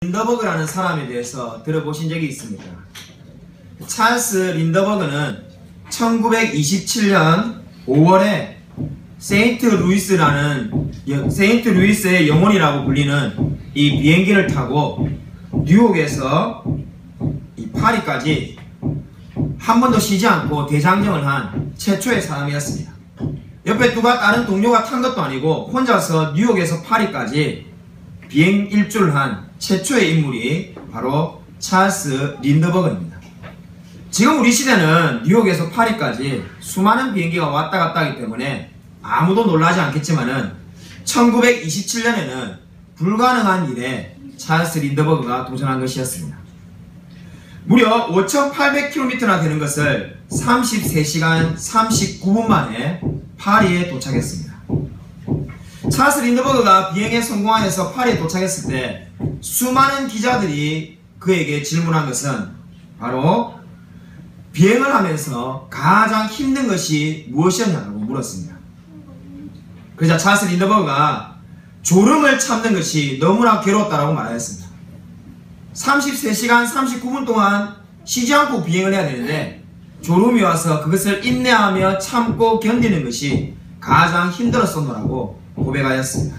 린더버그라는 사람에 대해서 들어보신 적이 있습니까? 찰스 린더버그는 1927년 5월에 세인트 루이스의 영혼이라고 불리는 이 비행기를 타고 뉴욕에서 이 파리까지 한 번도 쉬지 않고 대장정을 한 최초의 사람이었습니다. 옆에 다른 동료가 탄 것도 아니고 혼자서 뉴욕에서 파리까지 비행 일주를 한 최초의 인물이 바로 찰스 린더버그입니다. 지금 우리 시대는 뉴욕에서 파리까지 수많은 비행기가 왔다 갔다 하기 때문에 아무도 놀라지 않겠지만은 1927년에는 불가능한 일에 찰스 린더버그가 도전한 것이었습니다. 무려 5,800km나 되는 것을 33시간 39분 만에 파리에 도착했습니다. 찰스 린더버그가 비행에 성공하여서 파리에 도착했을 때 수많은 기자들이 그에게 질문한 것은 바로 비행을 하면서 가장 힘든 것이 무엇이었냐고 물었습니다. 그러자 찰스 린더버그가 졸음을 참는 것이 너무나 괴롭다고 말하였습니다. 33시간 39분 동안 쉬지 않고 비행을 해야 되는데 졸음이 와서 그것을 인내하며 참고 견디는 것이 가장 힘들었었노라고 고백하였습니다.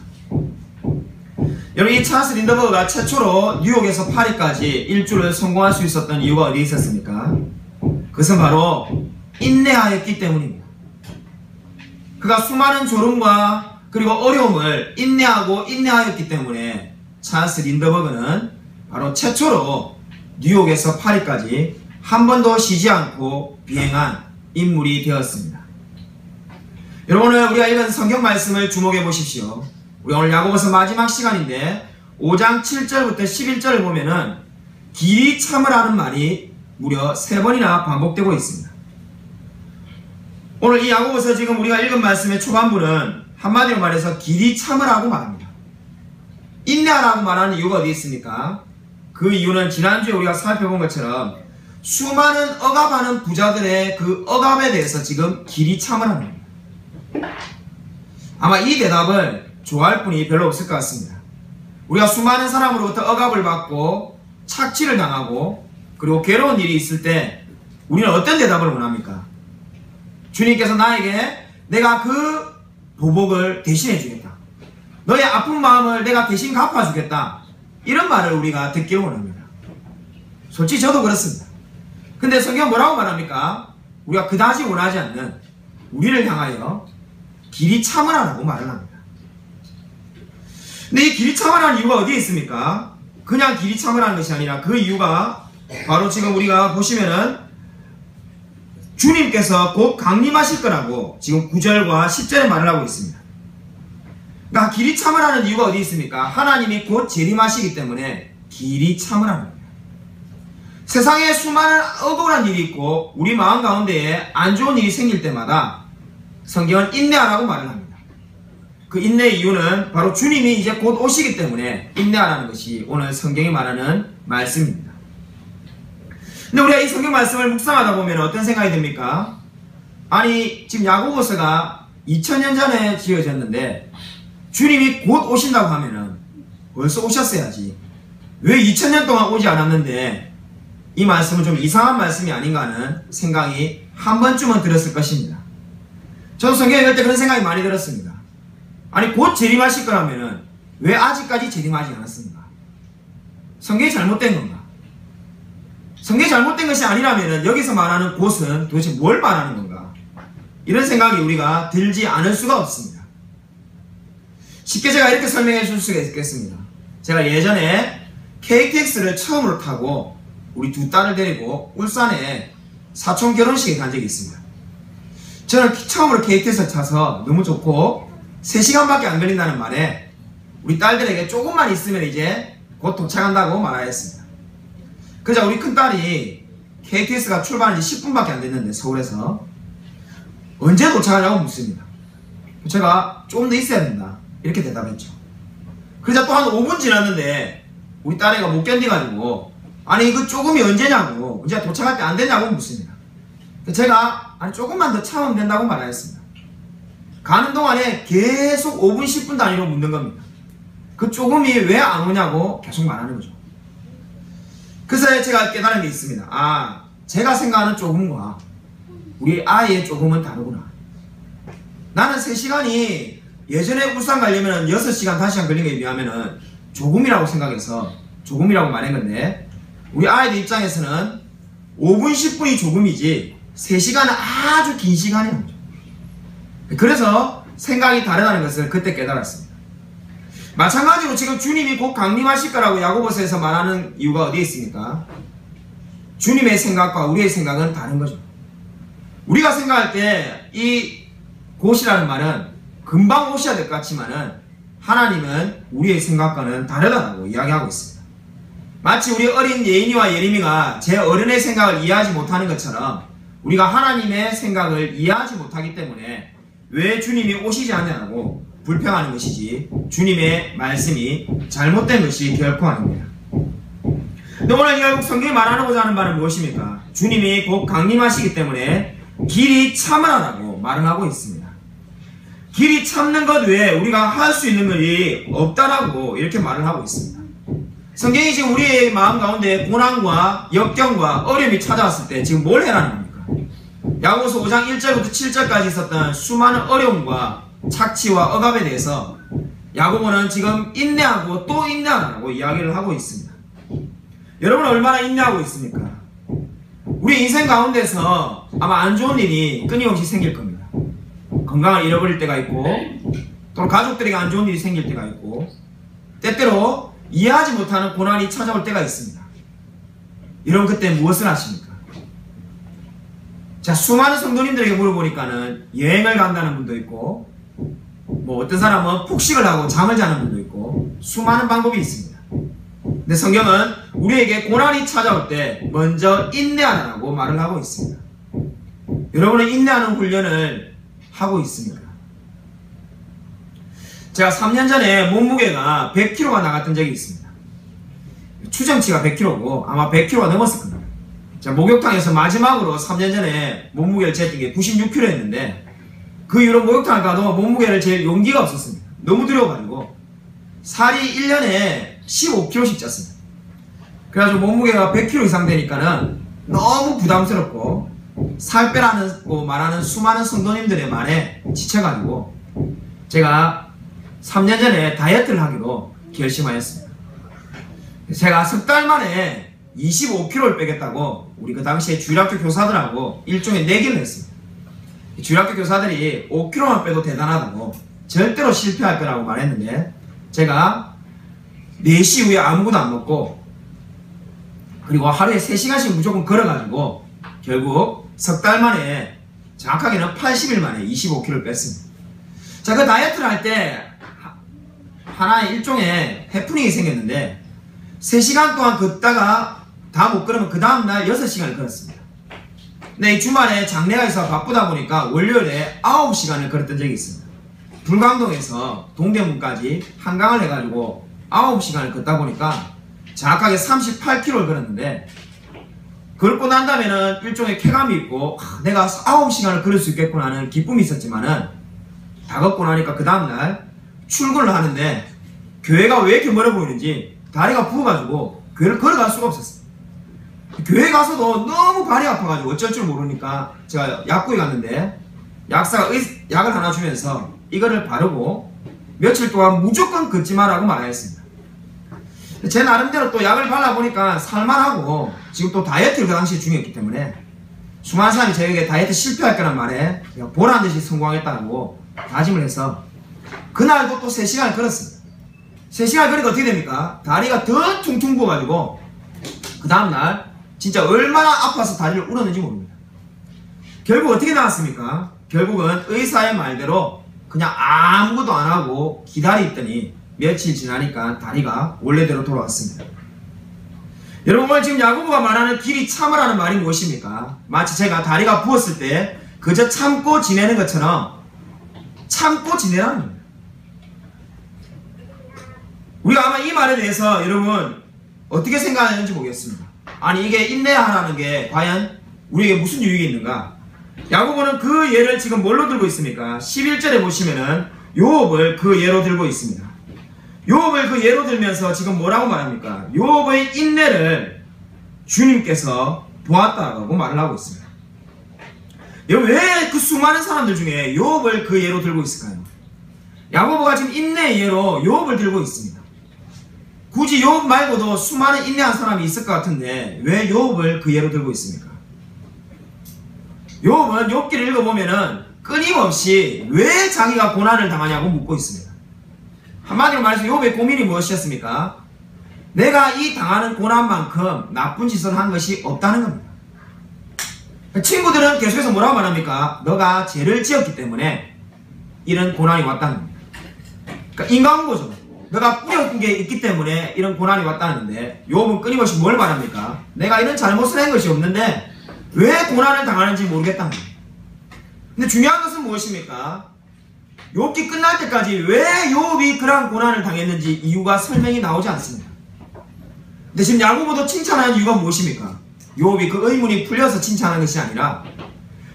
여러분, 이 찰스 린더버그가 최초로 뉴욕에서 파리까지 일주를 성공할 수 있었던 이유가 어디에 있었습니까? 그것은 바로 인내하였기 때문입니다. 그가 수많은 졸음과 그리고 어려움을 인내하였기 때문에 찰스 린더버그는 바로 최초로 뉴욕에서 파리까지 한 번도 쉬지 않고 비행한 인물이 되었습니다. 여러분, 오늘 우리가 읽은 성경 말씀을 주목해 보십시오. 우리 오늘 야고보서 마지막 시간인데 5장 7절부터 11절을 보면은 길이 참으라는 말이 무려 3번이나 반복되고 있습니다. 오늘 이 야고보서 지금 우리가 읽은 말씀의 초반부는 한마디로 말해서 길이 참으라고 말합니다. 인내하라고 말하는 이유가 어디 있습니까? 그 이유는 지난주에 우리가 살펴본 것처럼 수많은 억압하는 부자들의 그 억압에 대해서 지금 길이 참으라는 겁니다. 아마 이 대답을 좋아할 분이 별로 없을 것 같습니다. 우리가 수많은 사람으로부터 억압을 받고 착취를 당하고 그리고 괴로운 일이 있을 때 우리는 어떤 대답을 원합니까? 주님께서 나에게 내가 그 보복을 대신해 주겠다. 너의 아픈 마음을 내가 대신 갚아주겠다. 이런 말을 우리가 듣기를 원합니다. 솔직히 저도 그렇습니다. 근데 성경 뭐라고 말합니까? 우리가 그다지 원하지 않는 우리를 향하여 길이 참으라고 말을 합니다. 근데 이 길이 참으라는 이유가 어디에 있습니까? 그냥 길이 참으라는 것이 아니라 그 이유가 바로 지금 우리가 보시면은 주님께서 곧 강림하실 거라고 지금 9절과 10절에 말을 하고 있습니다. 그러니까 길이 참으라는 이유가 어디 있습니까? 하나님이 곧 재림하시기 때문에 길이 참으라는 겁니다. 세상에 수많은 억울한 일이 있고 우리 마음 가운데에 안 좋은 일이 생길 때마다 성경은 인내하라고 말을 합니다. 그 인내의 이유는 바로 주님이 이제 곧 오시기 때문에 인내하라는 것이 오늘 성경이 말하는 말씀입니다. 근데 우리가 이 성경 말씀을 묵상하다 보면 어떤 생각이 듭니까? 아니, 지금 야고보서가 2000년 전에 지어졌는데 주님이 곧 오신다고 하면은 벌써 오셨어야지. 왜 2000년 동안 오지 않았는데 이 말씀은 좀 이상한 말씀이 아닌가 하는 생각이 한 번쯤은 들었을 것입니다. 저도 성경 읽을 때 그런 생각이 많이 들었습니다. 아니, 곧 재림하실 거라면은 왜 아직까지 재림하지 않았습니까? 성경이 잘못된 건가? 성경이 잘못된 것이 아니라면은 여기서 말하는 곧은 도대체 뭘 말하는 건가? 이런 생각이 우리가 들지 않을 수가 없습니다. 쉽게 제가 이렇게 설명해 줄 수가 있겠습니다. 제가 예전에 KTX를 처음으로 타고 우리 두 딸을 데리고 울산에 사촌 결혼식에 간 적이 있습니다. 저는 처음으로 KTX를 타서 너무 좋고 3시간밖에 안 걸린다는 말에 우리 딸들에게 조금만 있으면 이제 곧 도착한다고 말하였습니다. 그러자 우리 큰딸이 KTX가 출발한 지 10분밖에 안 됐는데 서울에서 언제 도착하냐고 묻습니다. 제가 조금 더 있어야 된다 이렇게 대답했죠. 그러자 또 한 5분 지났는데 우리 딸애가 못 견디가지고 아니 이거 조금이 언제냐고 이제 도착할 때 안 되냐고 묻습니다. 제가 아니 조금만 더 참으면 된다고 말하였습니다. 가는 동안에 계속 5분 10분 단위로 묻는 겁니다. 그 조금이 왜 안 오냐고 계속 말하는 거죠. 그래서 제가 깨달은 게 있습니다. 제가 생각하는 조금과 우리 아이의 조금은 다르구나. 나는 3시간이 예전에 울산 가려면 6시간, 5시간 걸린 거에 비하면 조금이라고 생각해서 조금이라고 말한 건데, 우리 아이들 입장에서는 5분, 10분이 조금이지 3시간은 아주 긴 시간이에요. 그래서 생각이 다르다는 것을 그때 깨달았습니다. 마찬가지로 지금 주님이 곧 강림하실 거라고 야고보서에서 말하는 이유가 어디에 있습니까? 주님의 생각과 우리의 생각은 다른 거죠. 우리가 생각할 때 이 곧이라는 말은 금방 오셔야 될 것 같지만은 하나님은 우리의 생각과는 다르다고 이야기하고 있습니다. 마치 우리 어린 예인이와 예림이가 제 어른의 생각을 이해하지 못하는 것처럼 우리가 하나님의 생각을 이해하지 못하기 때문에 왜 주님이 오시지 않냐고 불평하는 것이지, 주님의 말씀이 잘못된 것이 결코 아닙니다. 근데 오늘 결국 성경이 말하고자 하는 바는 무엇입니까? 주님이 곧 강림하시기 때문에 길이 참으라고 말을 하고 있습니다. 길이 참는 것 외에 우리가 할 수 있는 것이 없다라고 이렇게 말을 하고 있습니다. 성경이 지금 우리의 마음 가운데 고난과 역경과 어려움이 찾아왔을 때 지금 뭘 해라는 겁니까? 야고보서 5장 1절부터 7절까지 있었던 수많은 어려움과 착취와 억압에 대해서 야고보는 지금 인내하고 또 인내하라고 이야기를 하고 있습니다. 여러분은 얼마나 인내하고 있습니까? 우리 인생 가운데서 아마 안 좋은 일이 끊임없이 생길 겁니다. 건강을 잃어버릴 때가 있고, 또 가족들에게 안 좋은 일이 생길 때가 있고, 때때로 이해하지 못하는 고난이 찾아올 때가 있습니다. 여러분 그때 무엇을 하십니까? 자, 수많은 성도님들에게 물어보니까는 여행을 간다는 분도 있고, 뭐 어떤 사람은 폭식을 하고 잠을 자는 분도 있고, 수많은 방법이 있습니다. 근데 성경은 우리에게 고난이 찾아올 때 먼저 인내하라고 말을 하고 있습니다. 여러분은 인내하는 훈련을 하고 있습니까? 제가 3년 전에 몸무게가 100kg가 나갔던 적이 있습니다. 추정치가 100kg고 아마 100kg가 넘었을 겁니다. 자, 목욕탕에서 마지막으로 3년 전에 몸무게를 쟀던 게 96kg였는데, 그 이후로 목욕탕을 가도 몸무게를 잴 용기가 없었습니다. 너무 두려워가지고 살이 1년에 15kg씩 쪘습니다. 그래가지고 몸무게가 100kg 이상 되니까는 너무 부담스럽고 살 빼라는 말하는 수많은 성도님들의 말에 지쳐가지고 제가 3년 전에 다이어트를 하기로 결심하였습니다. 제가 석 달 만에 25kg를 빼겠다고 우리 그 당시에 주일학교 교사들하고 일종의 내기를 했습니다. 주일학교 교사들이 5kg만 빼도 대단하다고 절대로 실패할 거라고 말했는데, 제가 4시 이후에 아무것도 안 먹고 그리고 하루에 3시간씩 무조건 걸어가지고 결국 석 달 만에, 정확하게는 80일 만에 25kg를 뺐습니다. 자, 그 다이어트를 할 때 하나의 일종의 해프닝이 생겼는데, 3시간 동안 걷다가 다 못 걸으면 그 다음날 6시간을 걸었습니다. 근데 이 주말에 장례가 있어 바쁘다 보니까 월요일에 9시간을 걸었던 적이 있습니다. 불광동에서 동대문까지 한강을 해가지고 9시간을 걷다 보니까 정확하게 38km를 걸었는데, 걷고 난 다음에는 일종의 쾌감이 있고 내가 9시간을 걸을 수 있겠구나 하는 기쁨이 있었지만은, 다 걷고 나니까 그 다음날 출근을 하는데 교회가 왜 이렇게 멀어 보이는지 다리가 부어가지고 교회를 걸어갈 수가 없었어요. 교회 가서도 너무 발이 아파가지고 어쩔 줄 모르니까 제가 약국에 갔는데 약사가 약을 하나 주면서 이거를 바르고 며칠 동안 무조건 걷지 마라고 말했습니다. 제 나름대로 또 약을 발라보니까 살만하고, 지금 또 다이어트를 그 당시에 중요했기 때문에 수많은 사람이 저에게 다이어트 실패할 거란 말에 보란듯이 성공하겠다고 다짐을 해서 그날도 또 3시간을 걸었습니다. 3시간을 걸으니까 어떻게 됩니까? 다리가 더 퉁퉁 부어가지고 그 다음날 진짜 얼마나 아파서 다리를 울었는지 모릅니다. 결국 어떻게 나왔습니까? 결국은 의사의 말대로 그냥 아무것도 안 하고 기다리더니 며칠 지나니까 다리가 원래대로 돌아왔습니다. 여러분, 오늘 지금 야고보가 말하는 길이 참으라는 말이 무엇입니까? 마치 제가 다리가 부었을 때 그저 참고 지내는 것처럼 참고 지내라는 겁니다. 우리가 아마 이 말에 대해서 여러분 어떻게 생각하는지 모르겠습니다. 아니, 이게 인내하라는 게 과연 우리에게 무슨 유익이 있는가? 야고보는 그 예를 지금 뭘로 들고 있습니까? 11절에 보시면은 요업을 그 예로 들고 있습니다. 요업을 그 예로 들면서 지금 뭐라고 말합니까? 요업의 인내를 주님께서 보았다라고 말을 하고 있습니다. 왜 그 수많은 사람들 중에 욥을 그 예로 들고 있을까요? 야고보가 지금 인내의 예로 욥을 들고 있습니다. 굳이 욥 말고도 수많은 인내한 사람이 있을 것 같은데 왜 욥을 그 예로 들고 있습니까? 욥은 욥기를 읽어보면은 끊임없이 왜 자기가 고난을 당하냐고 묻고 있습니다. 한마디로 말해서 욥의 고민이 무엇이었습니까? 내가 이 당하는 고난만큼 나쁜 짓을 한 것이 없다는 겁니다. 친구들은 계속해서 뭐라고 말합니까? 너가 죄를 지었기 때문에 이런 고난이 왔다는 겁니다. 그러니까 인과응보죠. 너가 뿌려둔 게 있기 때문에 이런 고난이 왔다는데 욥은 끊임없이 뭘 말합니까? 내가 이런 잘못을 한 것이 없는데 왜 고난을 당하는지 모르겠다는 겁니다. 근데 중요한 것은 무엇입니까? 욥기 끝날 때까지 왜 욥이 그러한 고난을 당했는지 이유가 설명이 나오지 않습니다. 근데 지금 야고보도 칭찬하는 이유가 무엇입니까? 욥이 그 의문이 풀려서 칭찬하는 것이 아니라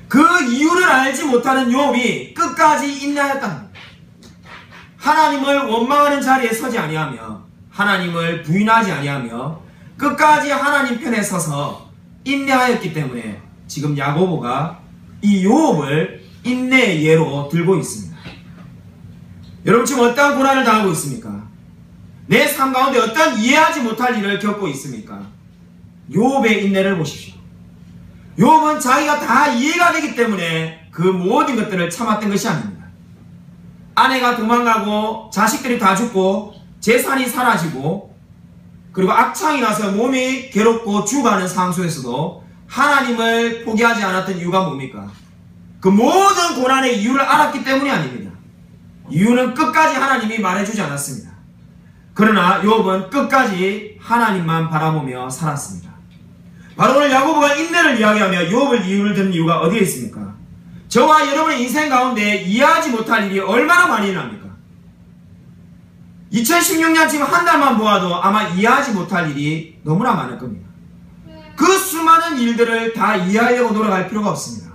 그 이유를 알지 못하는 욥이 끝까지 인내하였다는 겁니다. 하나님을 원망하는 자리에 서지 아니하며 하나님을 부인하지 아니하며 끝까지 하나님 편에 서서 인내하였기 때문에 지금 야고보가 이 욥을 인내의 예로 들고 있습니다. 여러분 지금 어떠한 고난을 당하고 있습니까? 내 삶 가운데 어떤 이해하지 못할 일을 겪고 있습니까? 욥의 인내를 보십시오. 욥은 자기가 다 이해가 되기 때문에 그 모든 것들을 참았던 것이 아닙니다. 아내가 도망가고 자식들이 다 죽고 재산이 사라지고 그리고 악창이 나서 몸이 괴롭고 죽어가는 상황 속에서도 하나님을 포기하지 않았던 이유가 뭡니까? 그 모든 고난의 이유를 알았기 때문이 아닙니다. 이유는 끝까지 하나님이 말해주지 않았습니다. 그러나 욥은 끝까지 하나님만 바라보며 살았습니다. 바로 오늘 야고보가 인내를 이야기하며 욥을 이유를 든 이유가 어디에 있습니까? 저와 여러분의 인생 가운데 이해하지 못할 일이 얼마나 많이 일어납니까? 2016년 지금 한 달만 보아도 아마 이해하지 못할 일이 너무나 많을 겁니다. 그 수많은 일들을 다 이해하려고 노력할 필요가 없습니다.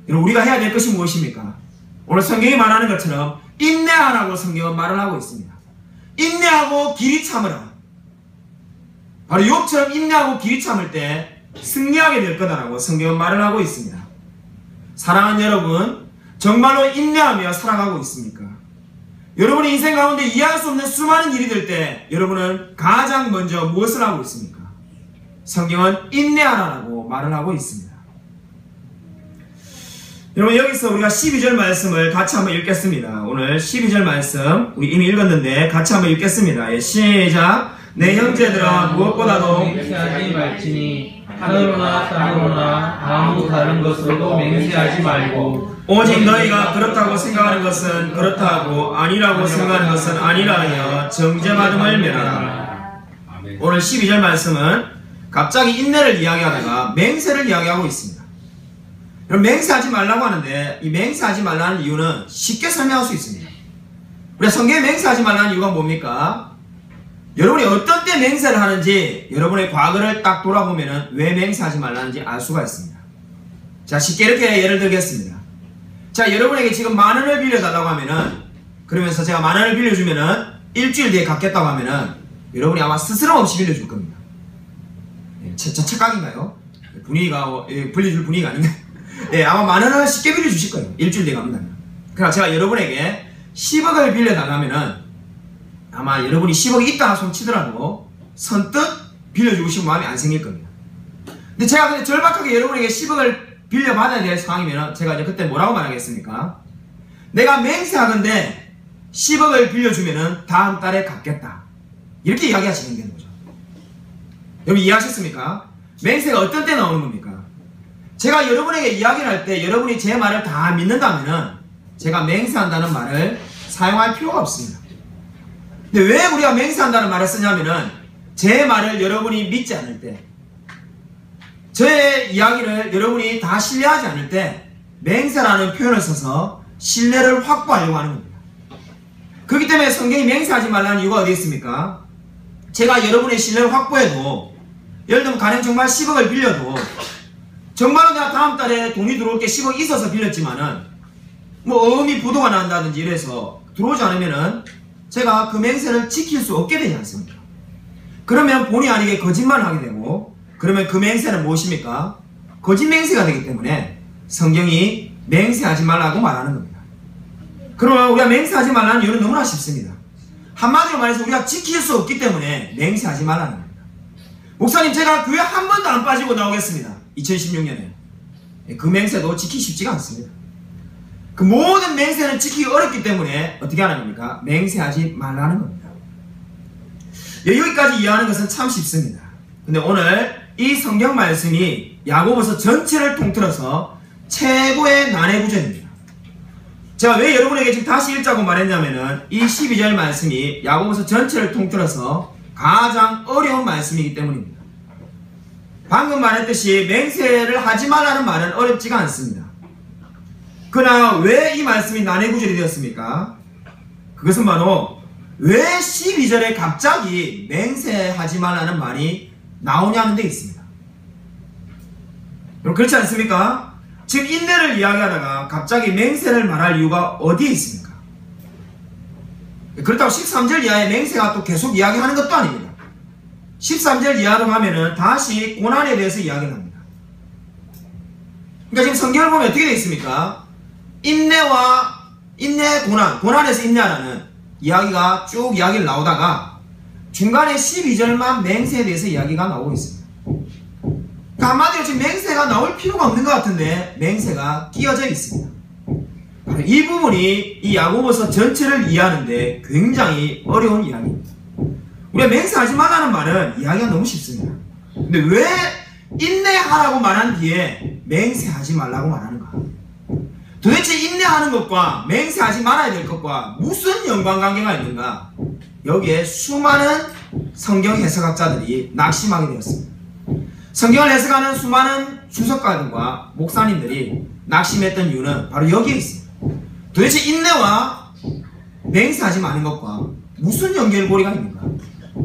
여러분 우리가 해야 될 것이 무엇입니까? 오늘 성경이 말하는 것처럼 인내하라고 성경은 말을 하고 있습니다. 인내하고 길이 참으라. 바로 욥처럼 인내하고 길이 참을 때 승리하게 될 거다라고 성경은 말을 하고 있습니다. 사랑하는 여러분, 정말로 인내하며 살아가고 있습니까? 여러분의 인생 가운데 이해할 수 없는 수많은 일이 될 때 여러분은 가장 먼저 무엇을 하고 있습니까? 성경은 인내하라고 말을 하고 있습니다. 여러분 여기서 우리가 12절 말씀을 같이 한번 읽겠습니다. 오늘 12절 말씀 우리 이미 읽었는데 같이 한번 읽겠습니다. 예, 시작. 내 형제들아 무엇보다도 맹세하지 말지니 하늘로나 땅으로나 아무 다른 것으로도 맹세하지 말고 오직 너희가 그렇다고 생각하는 것은 그렇다고 아니라고 생각하는 것은 아니라 하여 정죄받음을 면하라. 오늘 12절 말씀은 갑자기 인내를 이야기하다가 맹세를 이야기하고 있습니다. 여러분 맹세하지 말라고 하는데 이 맹세하지 말라는 이유는 쉽게 설명할 수 있습니다. 우리가 성경에 맹세하지 말라는 이유가 뭡니까? 여러분이 어떤 때 맹세를 하는지 여러분의 과거를 딱 돌아보면 왜 맹세하지 말라는지 알 수가 있습니다. 자 쉽게 이렇게 예를 들겠습니다. 자 여러분에게 지금 10,000원을 빌려달라고 하면은 그러면서 제가 10,000원을 빌려주면은 일주일 뒤에 갚겠다고 하면은 여러분이 아마 스스럼 없이 빌려줄 겁니다. 착각인가요? 분위기가 빌려줄 분위기가 아닌가요? 예, 아마 10,000원을 쉽게 빌려주실 거예요. 일주일 뒤에 갚는다면. 그러나 제가 여러분에게 10억을 빌려달라면은 아마 여러분이 10억이 있다가 손 치더라도 선뜻 빌려주고 싶은 마음이 안 생길 겁니다. 근데 제가 근데 절박하게 여러분에게 10억을 빌려받아야 될 상황이면 제가 이제 그때 뭐라고 말하겠습니까? 내가 맹세하건대 10억을 빌려주면은 다음 달에 갚겠다. 이렇게 이야기하시는 게 거죠. 여러분 이해하셨습니까? 맹세가 어떤 때 나오는 겁니까? 제가 여러분에게 이야기를 할 때 여러분이 제 말을 다 믿는다면은 제가 맹세한다는 말을 사용할 필요가 없습니다. 근데 왜 우리가 맹세한다는 말을 쓰냐면은 제 말을 여러분이 믿지 않을 때 저의 이야기를 여러분이 다 신뢰하지 않을 때 맹세라는 표현을 써서 신뢰를 확보하려고 하는 겁니다. 그렇기 때문에 성경이 맹세하지 말라는 이유가 어디 있습니까? 제가 여러분의 신뢰를 확보해도 예를 들면 가령 정말 10억을 빌려도 정말로 내가 다음 달에 돈이 들어올 게 10억 있어서 빌렸지만은 뭐 어음이 부도가 난다든지 이래서 들어오지 않으면은 제가 그 맹세를 지킬 수 없게 되지 않습니까? 그러면 본의 아니게 거짓말을 하게 되고 그러면 그 맹세는 무엇입니까? 거짓 맹세가 되기 때문에 성경이 맹세하지 말라고 말하는 겁니다. 그러면 우리가 맹세하지 말라는 이유는 너무나 쉽습니다. 한마디로 말해서 우리가 지킬 수 없기 때문에 맹세하지 말라는 겁니다. 목사님, 제가 교회 한 번도 안 빠지고 나오겠습니다. 2016년에. 그 맹세도 지키기 쉽지가 않습니다. 그 모든 맹세는 지키기 어렵기 때문에 어떻게 하는 겁니까? 맹세하지 말라는 겁니다. 여기까지 이해하는 것은 참 쉽습니다. 근데 오늘 이 성경 말씀이 야고보서 전체를 통틀어서 최고의 난해 구절입니다. 제가 왜 여러분에게 지금 다시 읽자고 말했냐면은 이 12절 말씀이 야고보서 전체를 통틀어서 가장 어려운 말씀이기 때문입니다. 방금 말했듯이 맹세를 하지 말라는 말은 어렵지가 않습니다. 그러나 왜 이 말씀이 난해 구절이 되었습니까? 그것은 바로 왜 12절에 갑자기 맹세하지 말라는 말이 나오냐는 데 있습니다. 여러분, 그렇지 않습니까? 지금 인내를 이야기하다가 갑자기 맹세를 말할 이유가 어디에 있습니까? 그렇다고 13절 이하의 맹세가 또 계속 이야기하는 것도 아닙니다. 13절 이하로 가면은 다시 고난에 대해서 이야기를 합니다. 그러니까 지금 성경을 보면 어떻게 되어 있습니까? 인내, 고난에서 인내하라는 이야기가 쭉 이야기를 나오다가 중간에 12절만 맹세에 대해서 이야기가 나오고 있습니다. 그러니까 한마디로 지금 맹세가 나올 필요가 없는 것 같은데 맹세가 끼어져 있습니다. 이 부분이 이 야고보서 전체를 이해하는데 굉장히 어려운 이야기입니다. 우리가 맹세하지 말라는 말은 이야기가 너무 쉽습니다. 근데 왜 인내하라고 말한 뒤에 맹세하지 말라고 말하는가? 도대체 인내하는 것과 맹세하지 말아야 될 것과 무슨 연관관계가 있는가? 여기에 수많은 성경 해석학자들이 낙심하게 되었습니다. 성경을 해석하는 수많은 주석가들과 목사님들이 낙심했던 이유는 바로 여기에 있습니다. 도대체 인내와 맹세하지 마는 것과 무슨 연결고리가 있는가?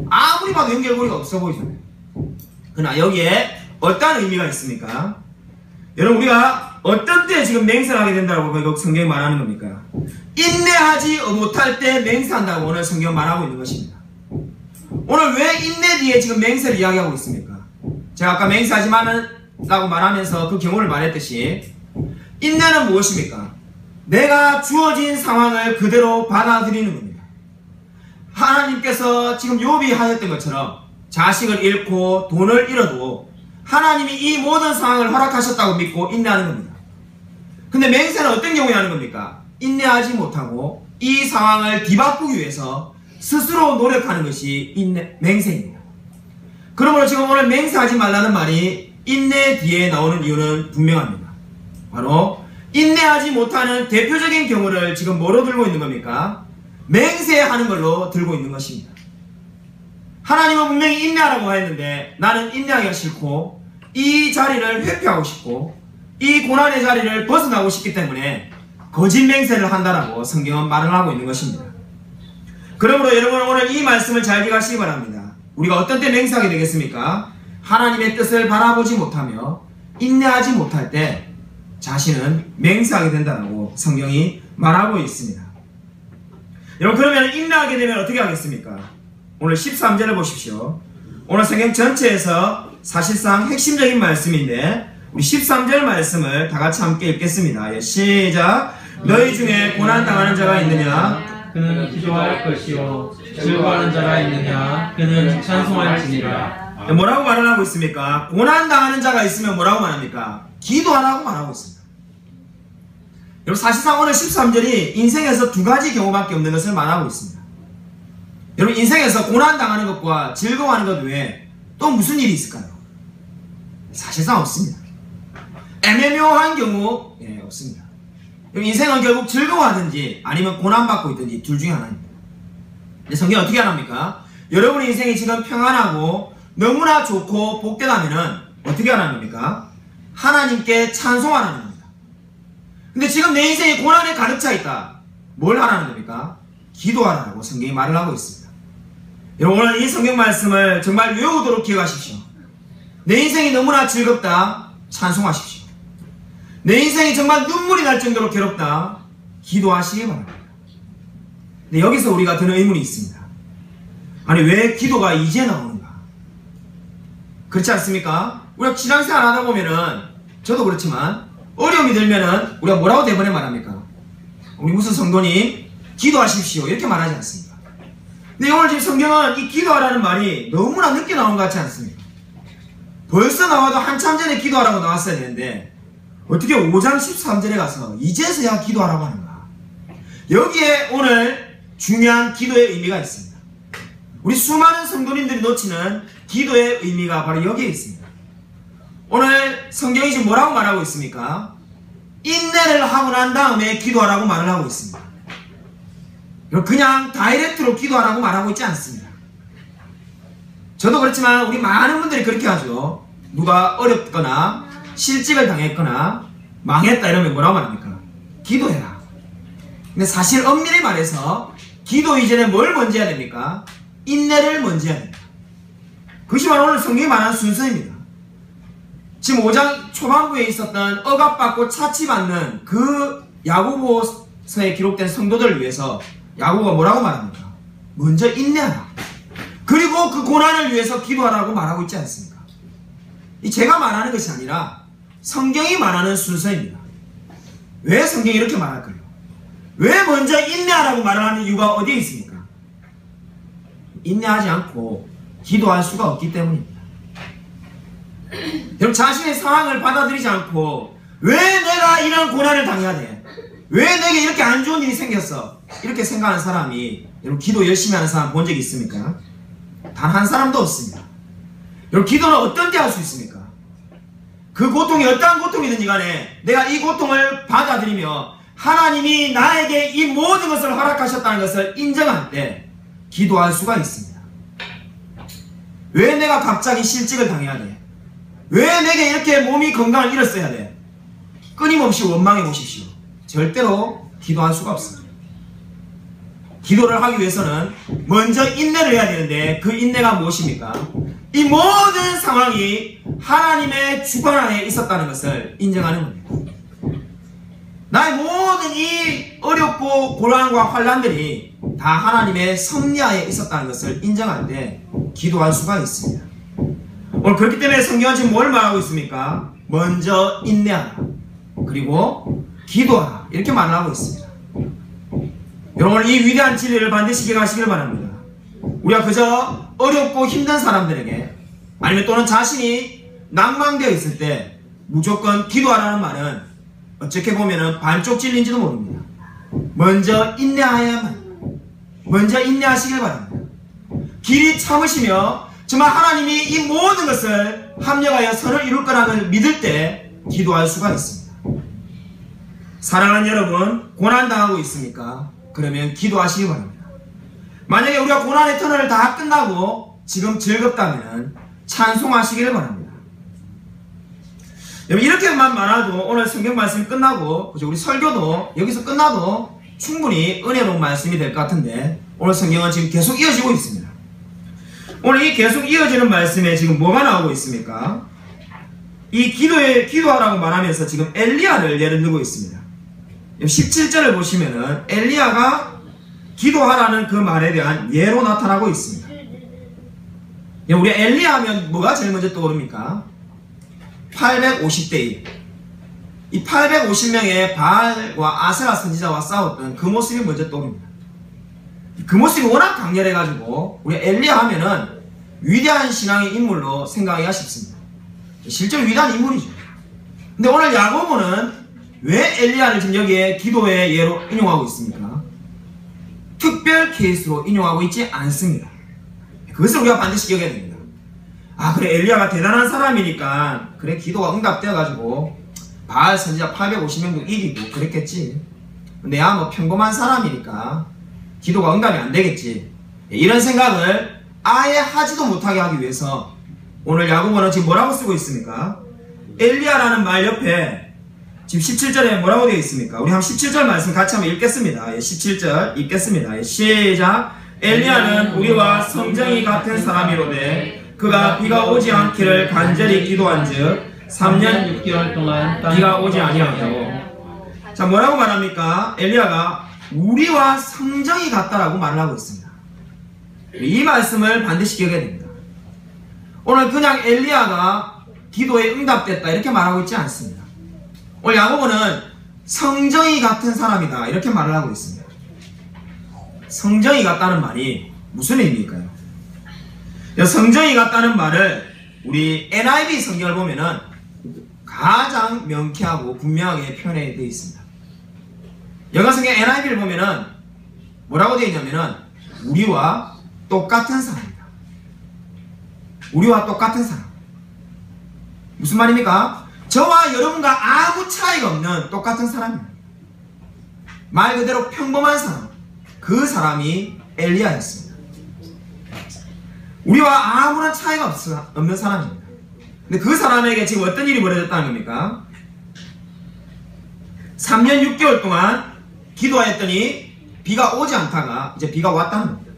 아무리 봐도 연결고리가 없어 보이잖아요. 그러나 여기에 어떤 의미가 있습니까? 여러분, 우리가 어떤 때 지금 맹세를 하게 된다고 성경이 말하는 겁니까? 인내하지 못할 때 맹세한다고 오늘 성경 말하고 있는 것입니다. 오늘 왜 인내 뒤에 지금 맹세를 이야기하고 있습니까? 제가 아까 맹세하지 말라고 말하면서 그 경우를 말했듯이 인내는 무엇입니까? 내가 주어진 상황을 그대로 받아들이는 겁니다. 하나님께서 지금 욥이 하였던 것처럼 자식을 잃고 돈을 잃어도 하나님이 이 모든 상황을 허락하셨다고 믿고 인내하는 겁니다. 근데 맹세는 어떤 경우에 하는 겁니까? 인내하지 못하고 이 상황을 뒤바꾸기 위해서 스스로 노력하는 것이 맹세입니다. 그러므로 지금 오늘 맹세하지 말라는 말이 인내 뒤에 나오는 이유는 분명합니다. 바로 인내하지 못하는 대표적인 경우를 지금 뭐로 들고 있는 겁니까? 맹세하는 걸로 들고 있는 것입니다. 하나님은 분명히 인내하라고 했는데 나는 인내하기가 싫고 이 자리를 회피하고 싶고 이 고난의 자리를 벗어나고 싶기 때문에 거짓 맹세를 한다라고 성경은 말을 하고 있는 것입니다. 그러므로 여러분, 오늘 이 말씀을 잘 기억하시기 바랍니다. 우리가 어떤 때 맹세하게 되겠습니까? 하나님의 뜻을 바라보지 못하며 인내하지 못할 때 자신은 맹세하게 된다라고 성경이 말하고 있습니다. 여러분, 그러면 인내하게 되면 어떻게 하겠습니까? 오늘 13절을 보십시오. 오늘 성경 전체에서 사실상 핵심적인 말씀인데 우리 13절 말씀을 다 같이 함께 읽겠습니다. 예, 시작. 너희 중에 고난당하는 자가 있느냐? 그는 기도할 것이요 즐거워하는 자가 있느냐? 그는 찬송할지니라. 뭐라고 말을 하고 있습니까? 고난당하는 자가 있으면 뭐라고 말합니까? 기도하라고 말하고 있습니다. 여러분, 사실상 오늘 13절이 인생에서 두 가지 경우밖에 없는 것을 말하고 있습니다. 여러분, 인생에서 고난당하는 것과 즐거워하는 것 외에 또 무슨 일이 있을까요? 사실상 없습니다. 애매모호한 경우 없습니다. 인생은 결국 즐거워하든지 아니면 고난받고 있든지 둘 중에 하나입니다. 근데 성경이 어떻게 하랍니까? 여러분의 인생이 지금 평안하고 너무나 좋고 복되다면은 어떻게 하라는 겁니까? 하나님께 찬송하라는 겁니다. 근데 지금 내 인생이 고난에 가득 차 있다. 뭘 하라는 겁니까? 기도하라고 성경이 말을 하고 있습니다. 여러분, 오늘 이 성경 말씀을 정말 외우도록 기억하십시오. 내 인생이 너무나 즐겁다. 찬송하십시오. 내 인생이 정말 눈물이 날 정도로 괴롭다. 기도하시기 바랍니다. 근데 여기서 우리가 드는 의문이 있습니다. 아니, 왜 기도가 이제 나오는가? 그렇지 않습니까? 우리가 신앙생활 하다 보면은 저도 그렇지만 어려움이 들면은 우리가 뭐라고 대번에 말합니까? 우리 무슨 성도님 기도하십시오 이렇게 말하지 않습니까? 근데 오늘 지금 성경은 이 기도하라는 말이 너무나 늦게 나온 것 같지 않습니까? 벌써 나와도 한참 전에 기도하라고 나왔어야 되는데 어떻게 5장 13절에 가서 이제서야 기도하라고 하는가? 여기에 오늘 중요한 기도의 의미가 있습니다. 우리 수많은 성도님들이 놓치는 기도의 의미가 바로 여기에 있습니다. 오늘 성경이 지금 뭐라고 말하고 있습니까? 인내를 하고 난 다음에 기도하라고 말을 하고 있습니다. 그냥 다이렉트로 기도하라고 말하고 있지 않습니다. 저도 그렇지만 우리 많은 분들이 그렇게 하죠. 누가 어렵거나 실직을 당했거나 망했다 이러면 뭐라고 말합니까? 기도해라. 근데 사실 엄밀히 말해서 기도 이전에 뭘 먼저 해야 됩니까? 인내를 먼저 해야 됩니다. 그것이 바로 오늘 성경이 말하는 순서입니다. 지금 5장 초반부에 있었던 억압받고 차치받는 그 야고보서에 기록된 성도들을 위해서 야고보가 뭐라고 말합니까? 먼저 인내하라. 그리고 그 고난을 위해서 기도하라고 말하고 있지 않습니까? 이 제가 말하는 것이 아니라 성경이 말하는 순서입니다. 왜 성경이 이렇게 말할까요? 왜 먼저 인내하라고 말하는 이유가 어디에 있습니까? 인내하지 않고 기도할 수가 없기 때문입니다. 여러분 자신의 상황을 받아들이지 않고 왜 내가 이런 고난을 당해야 돼? 왜 내게 이렇게 안 좋은 일이 생겼어? 이렇게 생각하는 사람이 여러분 기도 열심히 하는 사람 본 적 있습니까? 단 한 사람도 없습니다. 여러분 기도는 어떤 때 할 수 있습니까? 그 고통이 어떠한 고통이든지 간에 내가 이 고통을 받아들이며 하나님이 나에게 이 모든 것을 허락하셨다는 것을 인정할 때 기도할 수가 있습니다. 왜 내가 갑자기 실직을 당해야 돼? 왜 내게 이렇게 몸이 건강을 잃었어야 돼? 끊임없이 원망해 보십시오. 절대로 기도할 수가 없습니다. 기도를 하기 위해서는 먼저 인내를 해야 되는데 그 인내가 무엇입니까? 이 모든 상황이 하나님의 주권 안에 있었다는 것을 인정하는 겁니다. 나의 모든 이 어렵고 고난과 환난들이 다 하나님의 섭리하에 있었다는 것을 인정할 때 기도할 수가 있습니다. 오늘 그렇기 때문에 성경은 지금 뭘 말하고 있습니까? 먼저 인내하라. 그리고 기도하라. 이렇게 말을 하고 있습니다. 여러분 이 위대한 진리를 반드시 기억하시길 바랍니다. 우리가 그저 어렵고 힘든 사람들에게 아니면 또는 자신이 낭망되어 있을 때 무조건 기도하라는 말은 어떻게 보면 반쪽 진리인지도 모릅니다. 먼저 인내하시길 바랍니다. 길이 참으시며 정말 하나님이 이 모든 것을 합력하여 선을 이룰 거라는 믿을 때 기도할 수가 있습니다. 사랑하는 여러분, 고난당하고 있습니까? 그러면 기도하시기 바랍니다. 만약에 우리가 고난의 터널을 다 끝나고 지금 즐겁다면 찬송하시기를 바랍니다. 여러분 이렇게만 말해도 오늘 성경 말씀이 끝나고 우리 설교도 여기서 끝나도 충분히 은혜로운 말씀이 될 것 같은데 오늘 성경은 지금 계속 이어지고 있습니다. 오늘 이 계속 이어지는 말씀에 지금 뭐가 나오고 있습니까? 이 기도하라고 말하면서 지금 엘리야를 예를 들고 있습니다. 17절을 보시면은 엘리야가 기도하라는 그 말에 대한 예로 나타나고 있습니다. 우리 엘리야 하면 뭐가 제일 먼저 떠오릅니까? 850대 1. 이 850명의 바알과 아세라 선지자와 싸웠던 그 모습이 먼저 떠오릅니다. 그 모습이 워낙 강렬해가지고 우리 엘리야 하면은 위대한 신앙의 인물로 생각하기가 쉽습니다. 실제로 위대한 인물이죠. 근데 오늘 야고보는 왜 엘리야를 지금 여기에 기도의 예로 인용하고 있습니까? 특별 케이스로 인용하고 있지 않습니다. 그것을 우리가 반드시 기억해야 됩니다. 아 그래 엘리야가 대단한 사람이니까 그래 기도가 응답되어가지고 바알 선지자 850명도 이기고 그랬겠지. 내가 뭐 평범한 사람이니까 기도가 응답이 안 되겠지. 이런 생각을 아예 하지도 못하게 하기 위해서 오늘 야고보는 지금 뭐라고 쓰고 있습니까? 엘리야라는 말 옆에 지금 17절에 뭐라고 되어 있습니까? 우리 한번 17절 말씀 같이 한번 읽겠습니다. 17절 읽겠습니다. 시작. 엘리야는 우리와 성정이 같은 사람이로되 그가 비가 오지 않기를 간절히 기도한즉 3년 6개월 동안 비가 오지 아니하고. 자 뭐라고 말합니까? 엘리야가 우리와 성정이 같다라고 말을 하고 있습니다. 이 말씀을 반드시 기억해야 됩니다. 오늘 그냥 엘리야가 기도에 응답됐다 이렇게 말하고 있지 않습니다. 오늘 야고보는 성정이 같은 사람이다 이렇게 말을 하고 있습니다. 성정이 같다는 말이 무슨 의미일까요? 성정이 같다는 말을 우리 NIV 성경을 보면은 가장 명쾌하고 분명하게 표현되어 있습니다. 영어 성경 NIV를 보면은 뭐라고 되어 있냐면은 우리와 똑같은 사람이다. 우리와 똑같은 사람. 무슨 말입니까? 저와 여러분과 아무 차이가 없는 똑같은 사람입니다. 말 그대로 평범한 사람. 그 사람이 엘리야였습니다. 우리와 아무런 차이가 없는 사람입니다. 근데 그 사람에게 지금 어떤 일이 벌어졌다는 겁니까? 3년 6개월 동안 기도하였더니 비가 오지 않다가 이제 비가 왔다는 겁니다.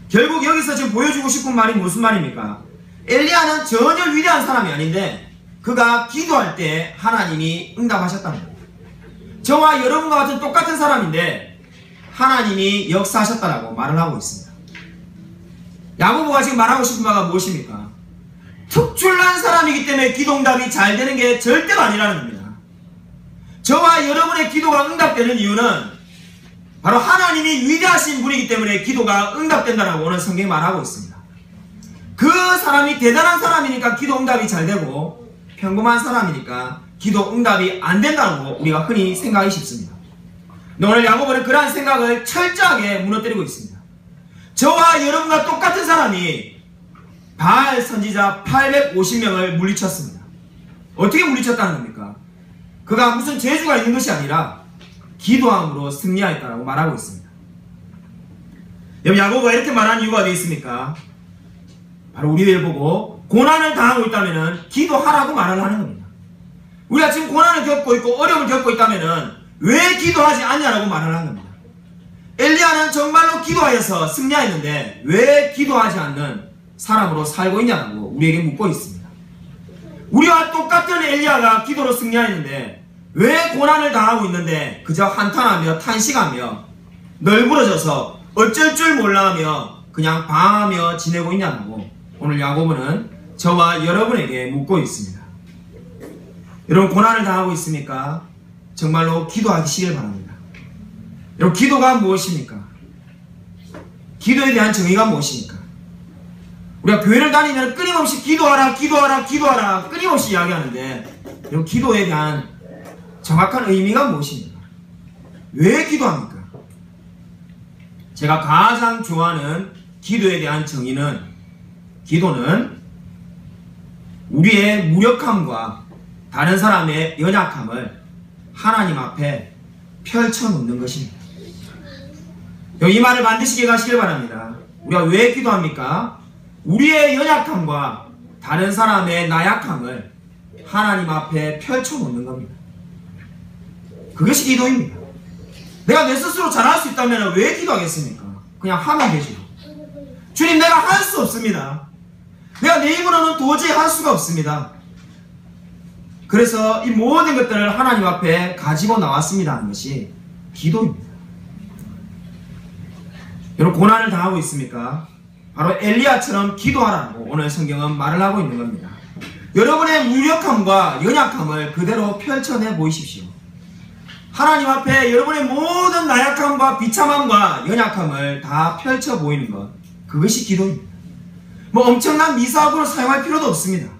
결국 여기서 지금 보여주고 싶은 말이 무슨 말입니까? 엘리야는 전혀 위대한 사람이 아닌데 그가 기도할 때 하나님이 응답하셨다는 겁니다. 저와 여러분과 같은 똑같은 사람인데 하나님이 역사하셨다라고 말을 하고 있습니다. 야고보가 지금 말하고 싶은 바가 무엇입니까? 특출난 사람이기 때문에 기도응답이 잘 되는 게 절대로 아니라는 겁니다. 저와 여러분의 기도가 응답되는 이유는 바로 하나님이 위대하신 분이기 때문에 기도가 응답된다라고 오늘 성경이 말하고 있습니다. 그 사람이 대단한 사람이니까 기도 응답이 잘 되고 평범한 사람이니까 기도 응답이 안 된다고 우리가 흔히 생각이 쉽습니다. 근데 오늘 야고보는 그러한 생각을 철저하게 무너뜨리고 있습니다. 저와 여러분과 똑같은 사람이 바알 선지자 850명을 물리쳤습니다. 어떻게 물리쳤다는 겁니까? 그가 무슨 재주가 있는 것이 아니라 기도함으로 승리하였다고 말하고 있습니다. 여러분 야고보가 이렇게 말하는 이유가 어디 있습니까? 바로 우리를 보고 고난을 당하고 있다면 기도하라고 말을 하는 겁니다. 우리가 지금 고난을 겪고 있고 어려움을 겪고 있다면 왜 기도하지 않냐라고 말을 하는 겁니다. 엘리야는 정말로 기도하여서 승리하였는데 왜 기도하지 않는 사람으로 살고 있냐고 우리에게 묻고 있습니다. 우리와 똑같은 엘리야가 기도로 승리하였는데 왜 고난을 당하고 있는데 그저 한탄하며 탄식하며 널브러져서 어쩔 줄 몰라하며 그냥 방황하며 지내고 있냐고 오늘 야고보는 저와 여러분에게 묻고 있습니다. 여러분 고난을 당하고 있습니까? 정말로 기도하시길 바랍니다. 여러분 기도가 무엇입니까? 기도에 대한 정의가 무엇입니까? 우리가 교회를 다니면 끊임없이 기도하라 기도하라 기도하라 끊임없이 이야기하는데 여러분 기도에 대한 정확한 의미가 무엇입니까? 왜 기도합니까? 제가 가장 좋아하는 기도에 대한 정의는 기도는 우리의 무력함과 다른 사람의 연약함을 하나님 앞에 펼쳐놓는 것입니다. 이 말을 반드시 기억하시길 바랍니다. 우리가 왜 기도합니까? 우리의 연약함과 다른 사람의 나약함을 하나님 앞에 펼쳐놓는 겁니다. 그것이 기도입니다. 내가 내 스스로 잘할 수 있다면 왜 기도하겠습니까? 그냥 하면 되죠. 주님 내가 할 수 없습니다. 내가 내 힘으로는 도저히 할 수가 없습니다. 그래서 이 모든 것들을 하나님 앞에 가지고 나왔습니다 하는 것이 기도입니다. 여러분 고난을 당하고 있습니까? 바로 엘리야처럼 기도하라고 오늘 성경은 말을 하고 있는 겁니다. 여러분의 무력함과 연약함을 그대로 펼쳐내 보이십시오. 하나님 앞에 여러분의 모든 나약함과 비참함과 연약함을 다 펼쳐 보이는 것, 그것이 기도입니다. 뭐 엄청난 미사학으로 사용할 필요도 없습니다.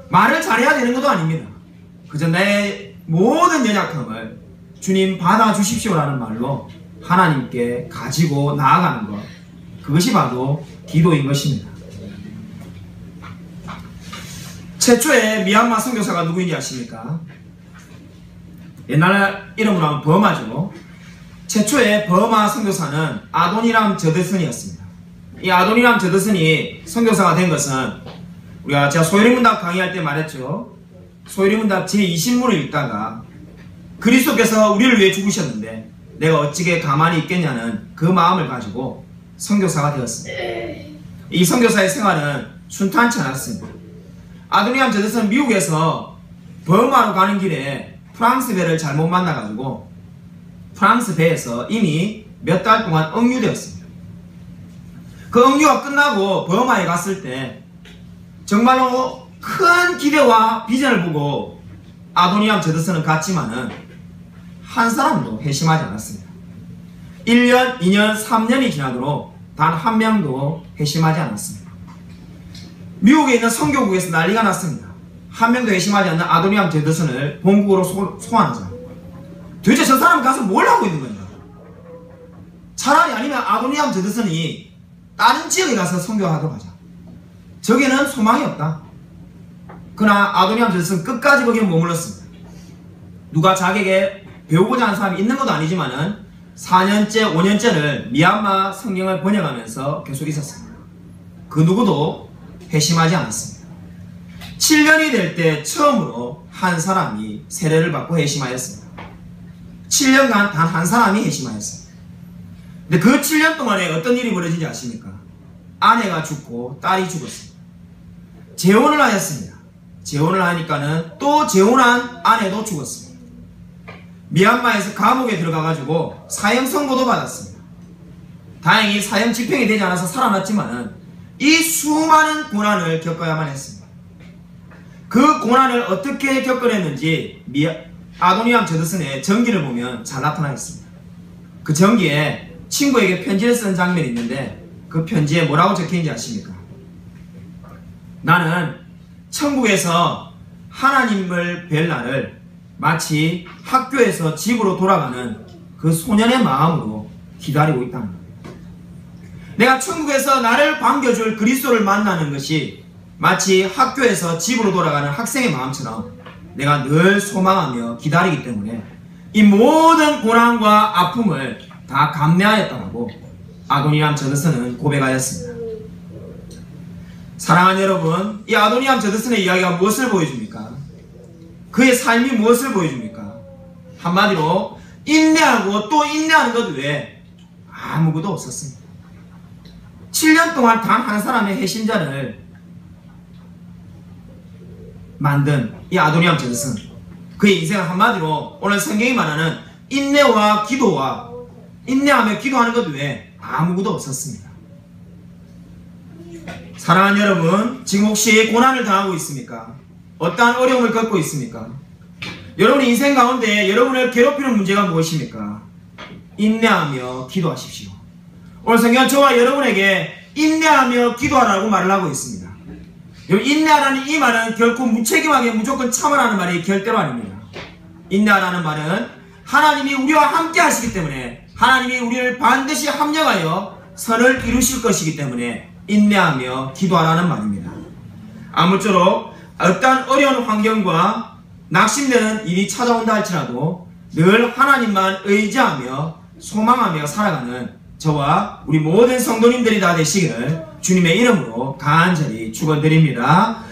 말을 잘해야 되는 것도 아닙니다. 그저 내 모든 연약함을 주님 받아주십시오라는 말로 하나님께 가지고 나아가는 것, 그것이 바로 기도인 것입니다. 최초의 미얀마 선교사가 누구인지 아십니까? 옛날 이름으로 하면 버마죠. 최초의 버마 선교사는 아도니람 저드슨이었습니다. 이 아도니람 저드슨이 선교사가 된 것은 제가 소요리문답 강의할 때 말했죠. 소요리문답 제20문을 읽다가 그리스도께서 우리를 위해 죽으셨는데 내가 어찌게 가만히 있겠냐는 그 마음을 가지고 선교사가 되었습니다. 이 선교사의 생활은 순탄치 않았습니다. 아도니람 저드슨은 미국에서 버마로 가는 길에 프랑스 배를 잘못 만나가지고 프랑스 배에서 이미 몇 달 동안 억류되었습니다. 그 억류가 끝나고 버마에 갔을 때 정말로 큰 기대와 비전을 보고 아도니암 저드슨은 갔지만은 한 사람도 회심하지 않았습니다. 1년, 2년, 3년이 지나도록 단 한 명도 회심하지 않았습니다. 미국에 있는 선교국에서 난리가 났습니다. 한 명도 회심하지 않는 아도니암 저드슨을 본국으로 소환하자. 도대체 저 사람 가서 뭘 하고 있는 건가? 차라리 아니면 아도니암 저드슨이 다른 지역에 가서 선교하도록 하자. 저기는 소망이 없다. 그러나 아도니암 저드슨은 끝까지 거기에 머물렀습니다. 누가 자기에게 배우고자 하는 사람이 있는 것도 아니지만은 4년째, 5년째를 미얀마 성경을 번역하면서 계속 있었습니다. 그 누구도 회심하지 않았습니다. 7년이 될 때 처음으로 한 사람이 세례를 받고 회심하였습니다. 7년간 단 한 사람이 회심하였습니다. 근데 그 7년 동안에 어떤 일이 벌어진지 아십니까? 아내가 죽고 딸이 죽었습니다. 재혼을 하였습니다. 재혼을 하니까는 또 재혼한 아내도 죽었습니다. 미얀마에서 감옥에 들어가가지고 사형 선고도 받았습니다. 다행히 사형 집행이 되지 않아서 살아났지만은 이 수많은 고난을 겪어야만 했습니다. 그 고난을 어떻게 겪어냈는지 아도니암 저드슨의 전기를 보면 잘 나타나 있습니다. 그 전기에 친구에게 편지를 쓴 장면이 있는데 그 편지에 뭐라고 적혀있는지 아십니까? 나는 천국에서 하나님을 뵐 날을 마치 학교에서 집으로 돌아가는 그 소년의 마음으로 기다리고 있다는 겁니다. 내가 천국에서 나를 반겨줄 그리스도를 만나는 것이 마치 학교에서 집으로 돌아가는 학생의 마음처럼 내가 늘 소망하며 기다리기 때문에 이 모든 고난과 아픔을 다 감내하였다고 아도니암 저드슨은 고백하였습니다. 사랑하는 여러분, 이 아도니암 저드슨의 이야기가 무엇을 보여줍니까? 그의 삶이 무엇을 보여줍니까? 한마디로 인내하고 또 인내하는 것 외에 아무것도 없었습니다. 7년 동안 단 한 사람의 회심자를 만든 이 아도니암 저드슨, 그의 인생은 한마디로 오늘 성경이 말하는 인내와 기도와 인내하며 기도하는 것 외에 아무것도 없었습니다. 사랑하는 여러분, 지금 혹시 고난을 당하고 있습니까? 어떠한 어려움을 겪고 있습니까? 여러분의 인생 가운데 여러분을 괴롭히는 문제가 무엇입니까? 인내하며 기도하십시오. 오늘 성경은 저와 여러분에게 인내하며 기도하라고 말을 하고 있습니다. 인내하라는 이 말은 결코 무책임하게 무조건 참으라는 말이 절대로 아닙니다. 인내하라는 말은 하나님이 우리와 함께 하시기 때문에 하나님이 우리를 반드시 합력하여 선을 이루실 것이기 때문에 인내하며 기도하라는 말입니다. 아무쪼록 어떠한 어려운 환경과 낙심되는 일이 찾아온다 할지라도 늘 하나님만 의지하며 소망하며 살아가는 저와 우리 모든 성도님들이 다 되시기를 주님의 이름으로 간절히 축원드립니다.